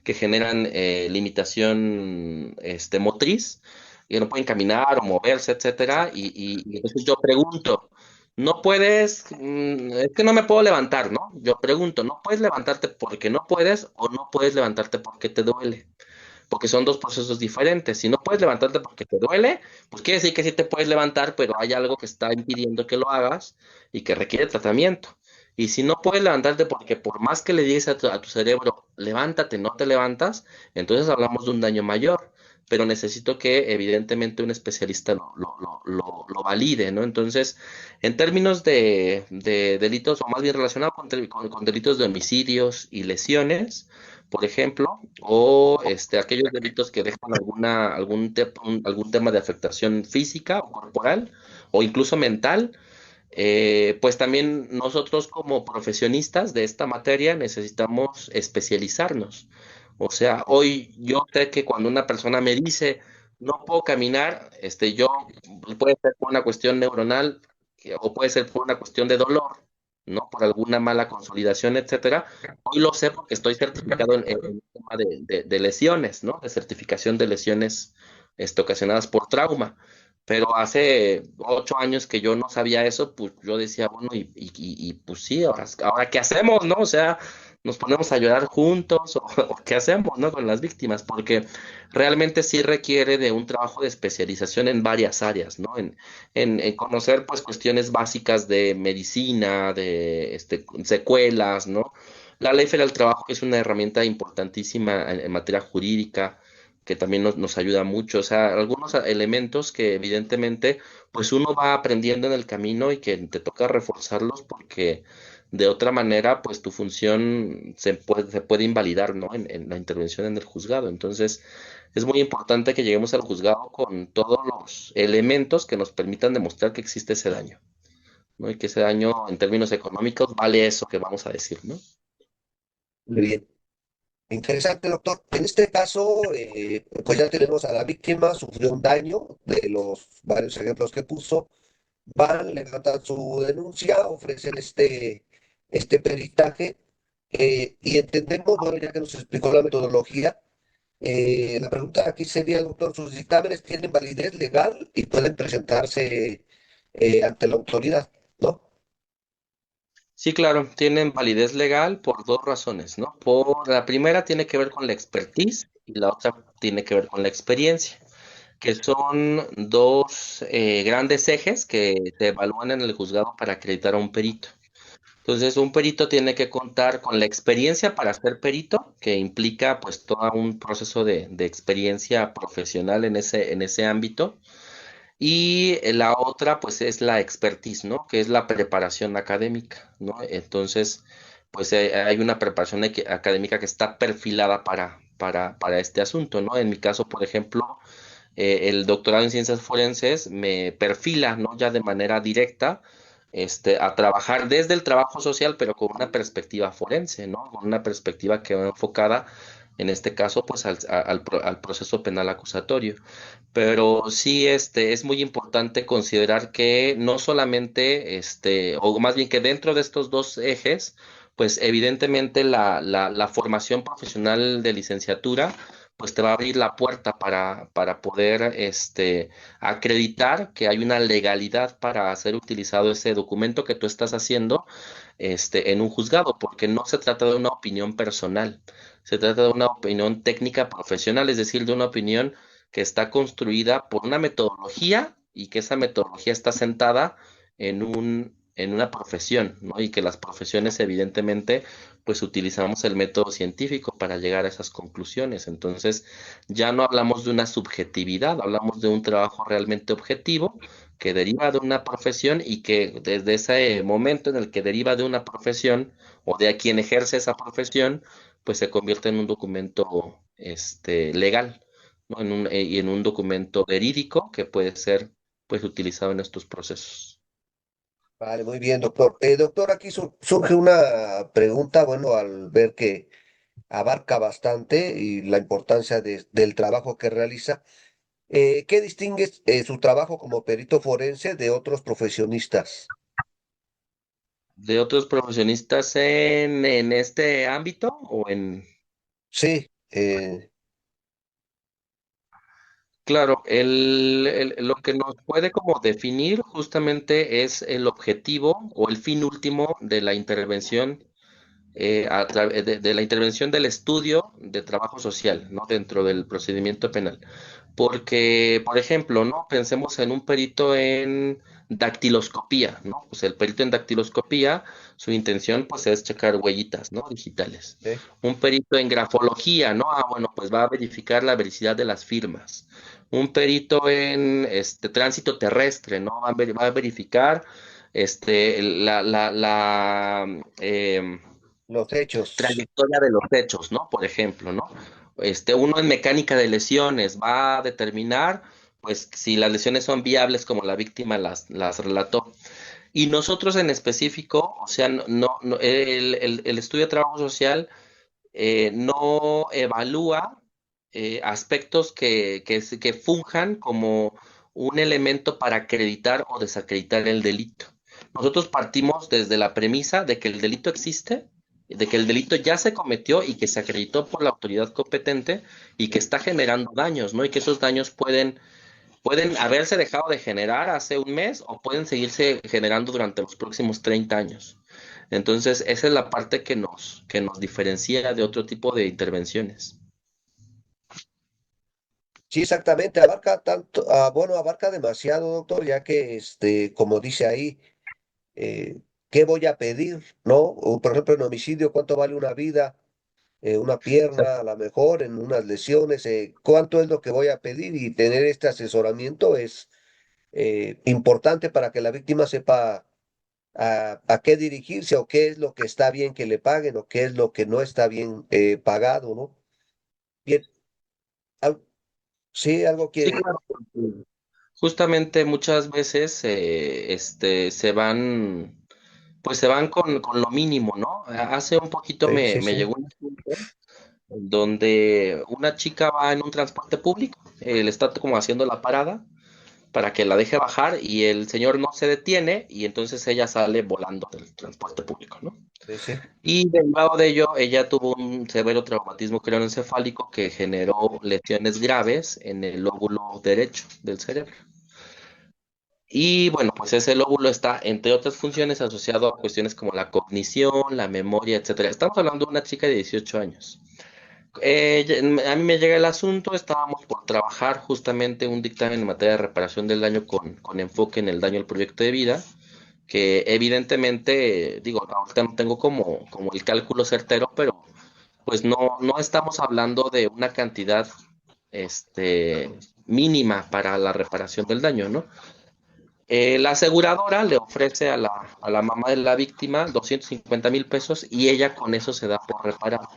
que generan limitación, motriz, y no pueden caminar o moverse, etcétera, y entonces yo pregunto, ¿no puedes? Es que no me puedo levantar, ¿no? Yo pregunto, ¿no puedes levantarte porque no puedes o no puedes levantarte porque te duele? Porque son dos procesos diferentes. Si no puedes levantarte porque te duele, pues quiere decir que sí te puedes levantar, pero hay algo que está impidiendo que lo hagas y que requiere tratamiento. Y si no puedes levantarte porque por más que le digas a tu cerebro, levántate, no te levantas, entonces hablamos de un daño mayor. Pero necesito que evidentemente un especialista lo valide, ¿no? Entonces, en términos de delitos, o más bien relacionado con delitos de homicidios y lesiones, por ejemplo, o aquellos delitos que dejan algún tema de afectación física o corporal o incluso mental, pues también nosotros como profesionistas de esta materia necesitamos especializarnos. O sea, hoy yo sé que cuando una persona me dice no puedo caminar, puede ser por una cuestión neuronal o puede ser por una cuestión de dolor, ¿no? Por alguna mala consolidación, etcétera. Hoy lo sé porque estoy certificado en el tema de lesiones, ¿no? De certificación de lesiones, ocasionadas por trauma. Pero hace 8 años que yo no sabía eso, pues yo decía, bueno, pues sí, ahora ¿qué hacemos, no? O sea, nos ponemos a llorar juntos o ¿qué hacemos, no? Con las víctimas, porque realmente sí requiere de un trabajo de especialización en varias áreas, ¿no? En conocer, pues, cuestiones básicas de medicina, de secuelas, ¿no? La ley federal del trabajo, que es una herramienta importantísima en materia jurídica, que también nos ayuda mucho. O sea, algunos elementos que evidentemente pues uno va aprendiendo en el camino y que te toca reforzarlos porque de otra manera pues tu función se puede invalidar, ¿no? En la intervención en el juzgado. Entonces es muy importante que lleguemos al juzgado con todos los elementos que nos permitan demostrar que existe ese daño, ¿no? Y que ese daño en términos económicos vale eso que vamos a decir, ¿no? Muy bien. Interesante, doctor. En este caso, pues ya tenemos a la víctima, sufrió un daño de los varios ejemplos que puso. Van, levantan su denuncia, ofrecen este peritaje y entendemos, bueno, ya que nos explicó la metodología, la pregunta aquí sería, doctor, ¿sus dictámenes tienen validez legal y pueden presentarse ante la autoridad, ¿no? Sí, claro, tienen validez legal por dos razones, ¿no? Por la primera tiene que ver con la expertise y la otra tiene que ver con la experiencia, que son dos grandes ejes que se evalúan en el juzgado para acreditar a un perito. Entonces, un perito tiene que contar con la experiencia para ser perito, que implica pues todo un proceso de experiencia profesional en ese ámbito. Y la otra, pues, es la expertise, ¿no? Que es la preparación académica, ¿no? Entonces, pues hay una preparación académica que está perfilada para este asunto, ¿no? En mi caso, por ejemplo, el doctorado en ciencias forenses me perfila, ¿no? Ya de manera directa a trabajar desde el trabajo social, pero con una perspectiva forense, ¿no? Con una perspectiva que va enfocada, en este caso, pues al proceso penal acusatorio. Pero sí, es muy importante considerar que no solamente, o más bien que dentro de estos dos ejes, pues evidentemente la formación profesional de licenciatura, pues te va a abrir la puerta para poder, acreditar que hay una legalidad para hacer utilizado ese documento que tú estás haciendo, en un juzgado, porque no se trata de una opinión personal, se trata de una opinión técnica profesional, es decir, de una opinión que está construida por una metodología y que esa metodología está sentada en una profesión, ¿no? Y que las profesiones, evidentemente, pues utilizamos el método científico para llegar a esas conclusiones. Entonces, ya no hablamos de una subjetividad, hablamos de un trabajo realmente objetivo que deriva de una profesión y que desde ese momento en el que deriva de una profesión o de a quien ejerce esa profesión, pues se convierte en un documento legal, ¿no? Y en un documento verídico que puede ser pues utilizado en estos procesos. Vale, muy bien, doctor. Doctor, aquí surge una pregunta, bueno, al ver que abarca bastante y la importancia del trabajo que realiza. ¿Qué distingue su trabajo como perito forense de otros profesionistas? ¿De otros profesionistas en este ámbito o en... Sí, Claro, lo que nos puede como definir justamente es el objetivo o el fin último de la intervención, de la intervención del estudio de trabajo social, ¿no? Dentro del procedimiento penal. Porque, por ejemplo, ¿no? Pensemos en un perito en dactiloscopía, ¿no? Pues el perito en dactiloscopía, su intención pues es checar huellitas, ¿no? Digitales. sí, Un perito en grafología, ¿no? Ah, bueno, pues va a verificar la veracidad de las firmas. Un perito en tránsito terrestre, ¿no? Va a verificar la los hechos. trayectoria de los hechos, ¿no? Por ejemplo, ¿no? Uno en mecánica de lesiones va a determinar, pues, si las lesiones son viables como la víctima las relató. Y nosotros en específico, o sea, el estudio de trabajo social no evalúa aspectos que funjan como un elemento para acreditar o desacreditar el delito. Nosotros partimos desde la premisa de que el delito existe, de que el delito ya se cometió y que se acreditó por la autoridad competente y que está generando daños, ¿no? Y que esos daños pueden haberse dejado de generar hace un mes o pueden seguirse generando durante los próximos 30 años. Entonces, esa es la parte que nos diferencia de otro tipo de intervenciones. Sí, exactamente, abarca tanto, bueno, abarca demasiado, doctor, ya que, como dice ahí, ¿qué voy a pedir? ¿No? O, por ejemplo, en homicidio, ¿cuánto vale una vida? Una pierna, a lo mejor, en unas lesiones, ¿cuánto es lo que voy a pedir? Y tener este asesoramiento es importante para que la víctima sepa a qué dirigirse o qué es lo que está bien que le paguen o qué es lo que no está bien pagado, ¿no? Bien, al- sí, algo Sí, que... claro. Justamente muchas veces pues se van con lo mínimo, ¿no? Hace un poquito Sí, me, sí, me sí. llegó un asunto donde una chica va en un transporte público, le está como haciendo la parada para que la deje bajar y el señor no se detiene y entonces ella sale volando del transporte público, ¿no? Sí, sí. Y derivado de ello, ella tuvo un severo traumatismo craneoencefálico que generó lesiones graves en el lóbulo derecho del cerebro. Y bueno, pues ese lóbulo está, entre otras funciones, asociado a cuestiones como la cognición, la memoria, etcétera. Estamos hablando de una chica de 18 años. A mí me llega el asunto, estábamos por trabajar justamente un dictamen en materia de reparación del daño con enfoque en el daño al proyecto de vida, que evidentemente, digo, ahorita no tengo como el cálculo certero, pero pues no estamos hablando de una cantidad mínima para la reparación del daño, ¿no? La aseguradora le ofrece a la mamá de la víctima 250,000 pesos y ella con eso se da por reparada.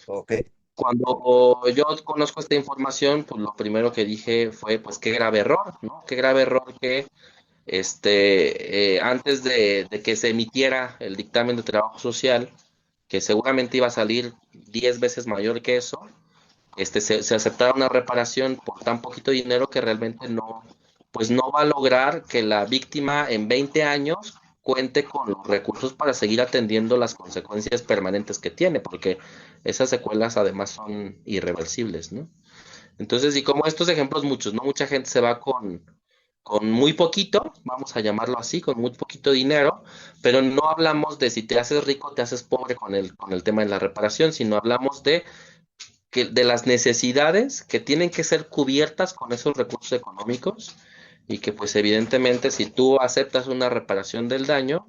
Ok. Cuando yo conozco esta información, pues lo primero que dije fue, pues qué grave error, ¿no? Qué grave error que antes de que se emitiera el dictamen de trabajo social, que seguramente iba a salir 10 veces mayor que eso, se aceptara una reparación por tan poquito dinero que realmente no, pues no va a lograr que la víctima en 20 años cuente con los recursos para seguir atendiendo las consecuencias permanentes que tiene, porque esas secuelas además son irreversibles, ¿no? Entonces, y como estos ejemplos muchos, ¿no? Mucha gente se va con muy poquito, vamos a llamarlo así, con muy poquito dinero, pero no hablamos de si te haces rico, te haces pobre con el tema de la reparación, sino hablamos de las necesidades que tienen que ser cubiertas con esos recursos económicos y que pues evidentemente si tú aceptas una reparación del daño,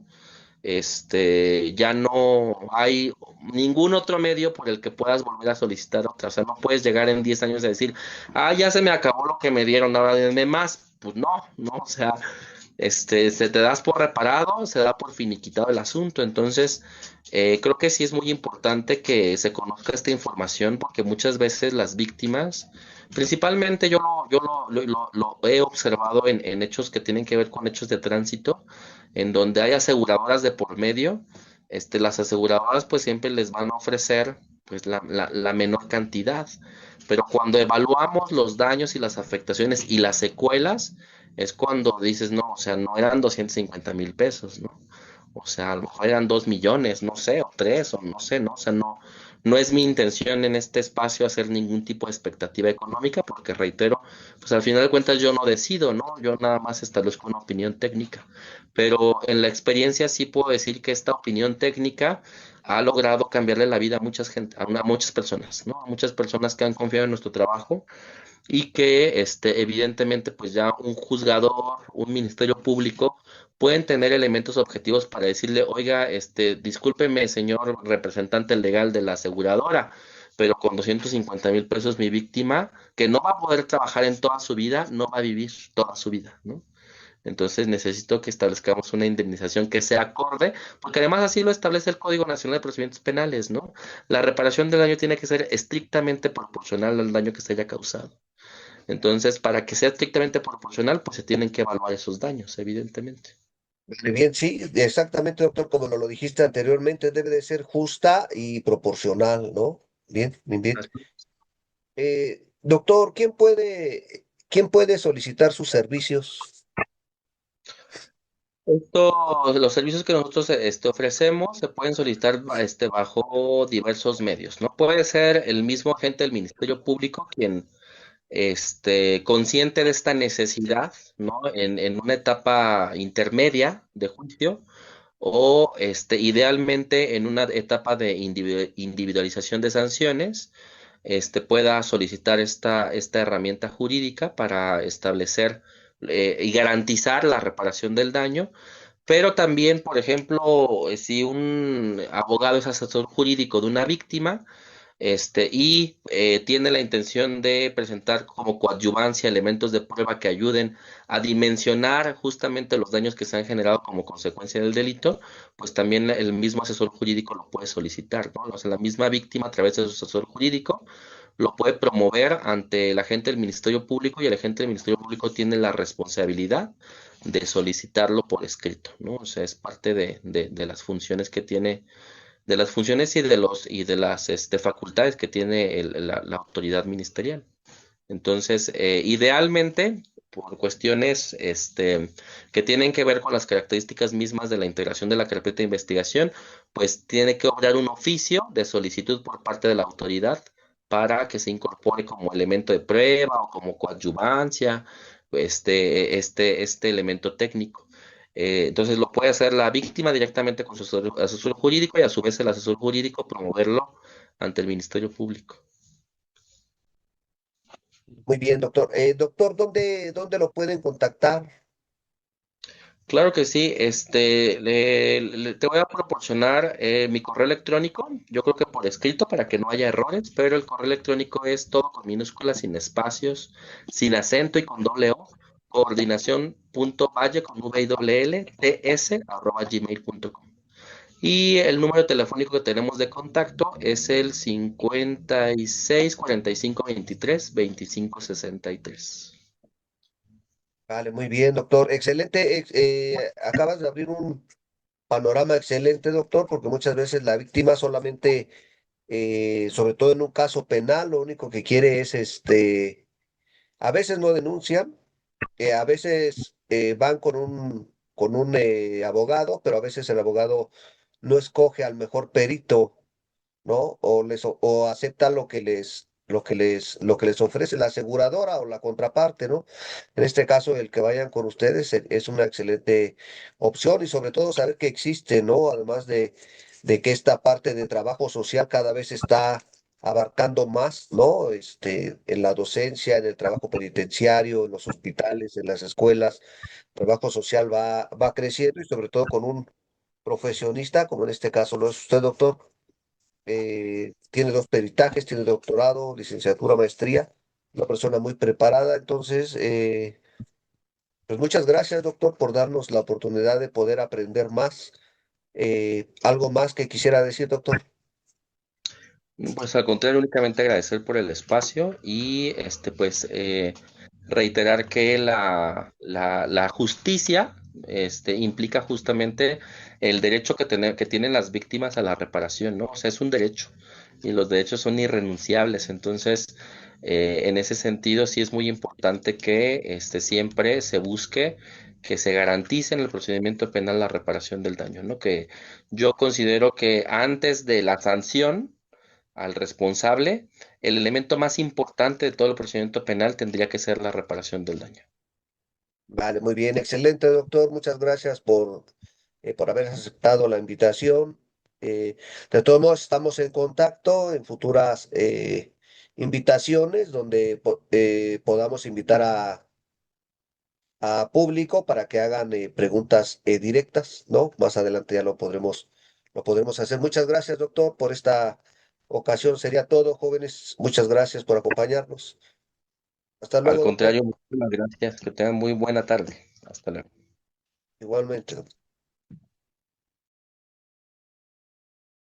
ya no hay ningún otro medio por el que puedas volver a solicitar otra. O sea, no puedes llegar en 10 años a decir, ah, ya se me acabó lo que me dieron, ahora denme más. Pues no, no, o sea, se te das por reparado, se da por finiquitado el asunto. Entonces, creo que sí es muy importante que se conozca esta información porque muchas veces las víctimas, principalmente yo lo he observado en hechos que tienen que ver con hechos de tránsito, en donde hay aseguradoras de por medio, las aseguradoras pues siempre les van a ofrecer pues la menor cantidad, pero cuando evaluamos los daños y las afectaciones y las secuelas, es cuando dices, no, o sea, no eran 250,000 pesos, ¿no? O sea, a lo mejor eran 2 millones, no sé, o tres, o no sé, ¿no? O sea, no, no es mi intención en este espacio hacer ningún tipo de expectativa económica, porque reitero, pues al final de cuentas yo no decido, ¿no? Yo nada más establezco una opinión técnica. Pero en la experiencia sí puedo decir que esta opinión técnica ha logrado cambiarle la vida a muchas gente, a muchas personas, ¿no? A muchas personas que han confiado en nuestro trabajo y que evidentemente pues ya un juzgador, un ministerio público pueden tener elementos objetivos para decirle, oiga, discúlpeme, señor representante legal de la aseguradora, pero con 250,000 pesos mi víctima, que no va a poder trabajar en toda su vida, no va a vivir toda su vida, ¿no? Entonces necesito que establezcamos una indemnización que sea acorde, porque además así lo establece el Código Nacional de Procedimientos Penales, ¿no? La reparación del daño tiene que ser estrictamente proporcional al daño que se haya causado. Entonces, para que sea estrictamente proporcional, pues se tienen que evaluar esos daños, evidentemente. Bien, sí, exactamente, doctor, como lo dijiste anteriormente, debe de ser justa y proporcional, ¿no? Bien, bien, bien. Doctor, quién puede solicitar sus servicios? Los servicios que nosotros ofrecemos se pueden solicitar bajo diversos medios, ¿no? Puede ser el mismo agente del Ministerio Público quien consciente de esta necesidad, ¿no? En una etapa intermedia de juicio o idealmente en una etapa de individualización de sanciones, pueda solicitar esta herramienta jurídica para establecer y garantizar la reparación del daño, pero también, por ejemplo, si un abogado es asesor jurídico de una víctima, tiene la intención de presentar como coadyuvancia elementos de prueba que ayuden a dimensionar justamente los daños que se han generado como consecuencia del delito, pues también el mismo asesor jurídico lo puede solicitar, ¿no? O sea, la misma víctima a través de su asesor jurídico lo puede promover ante el agente del Ministerio Público y el agente del Ministerio Público tiene la responsabilidad de solicitarlo por escrito, ¿no? O sea, es parte de las funciones que tiene de las funciones y de las facultades que tiene la autoridad ministerial. Entonces, idealmente, por cuestiones que tienen que ver con las características mismas de la integración de la carpeta de investigación, pues tiene que obrar un oficio de solicitud por parte de la autoridad para que se incorpore como elemento de prueba o como coadyuvancia, este elemento técnico. Entonces lo puede hacer la víctima directamente con su asesor jurídico y a su vez el asesor jurídico promoverlo ante el Ministerio Público. Muy bien, doctor. Doctor, ¿dónde lo pueden contactar? Claro que sí, te voy a proporcionar mi correo electrónico, yo creo que por escrito para que no haya errores, pero el correo electrónico es todo con minúsculas, sin espacios, sin acento y con doble O, coordinación.valle con v y doble l, ts, @gmail.com. Y el número telefónico que tenemos de contacto es el 56 45 23 25 63. Vale, muy bien, doctor. Excelente. Acabas de abrir un panorama excelente, doctor, porque muchas veces la víctima solamente, sobre todo en un caso penal, lo único que quiere es a veces no denuncian, a veces van con un abogado, pero a veces el abogado no escoge al mejor perito, ¿no? O aceptan lo que les ofrece la aseguradora o la contraparte, ¿no? En este caso, el que vayan con ustedes es una excelente opción y sobre todo saber que existe, ¿no? Además de que esta parte de trabajo social cada vez está abarcando más, ¿no? En la docencia, en el trabajo penitenciario, en los hospitales, en las escuelas, el trabajo social va creciendo y sobre todo con un profesionista, como en este caso lo es usted, doctor, tiene dos peritajes, tiene doctorado, licenciatura, maestría, una persona muy preparada. Entonces, pues muchas gracias, doctor, por darnos la oportunidad de poder aprender más. ¿Algo más que quisiera decir, doctor? Pues al contrario, únicamente agradecer por el espacio y reiterar que la justicia implica justamente el derecho que tienen las víctimas a la reparación, ¿no? O sea, es un derecho y los derechos son irrenunciables. Entonces, en ese sentido, sí es muy importante que siempre se busque que se garantice en el procedimiento penal la reparación del daño, ¿no? Que yo considero que antes de la sanción al responsable, el elemento más importante de todo el procedimiento penal tendría que ser la reparación del daño. Vale, muy bien, excelente, doctor. Muchas gracias por haber aceptado la invitación. De todos modos, estamos en contacto en futuras invitaciones donde podamos invitar a público para que hagan preguntas directas, ¿no? Más adelante ya lo podremos hacer. Muchas gracias, doctor, por esta ocasión. Sería todo, jóvenes. Muchas gracias por acompañarnos. Hasta Al luego, doctor. contrario, muchísimas gracias. Que tengan muy buena tarde. Hasta luego. Igualmente.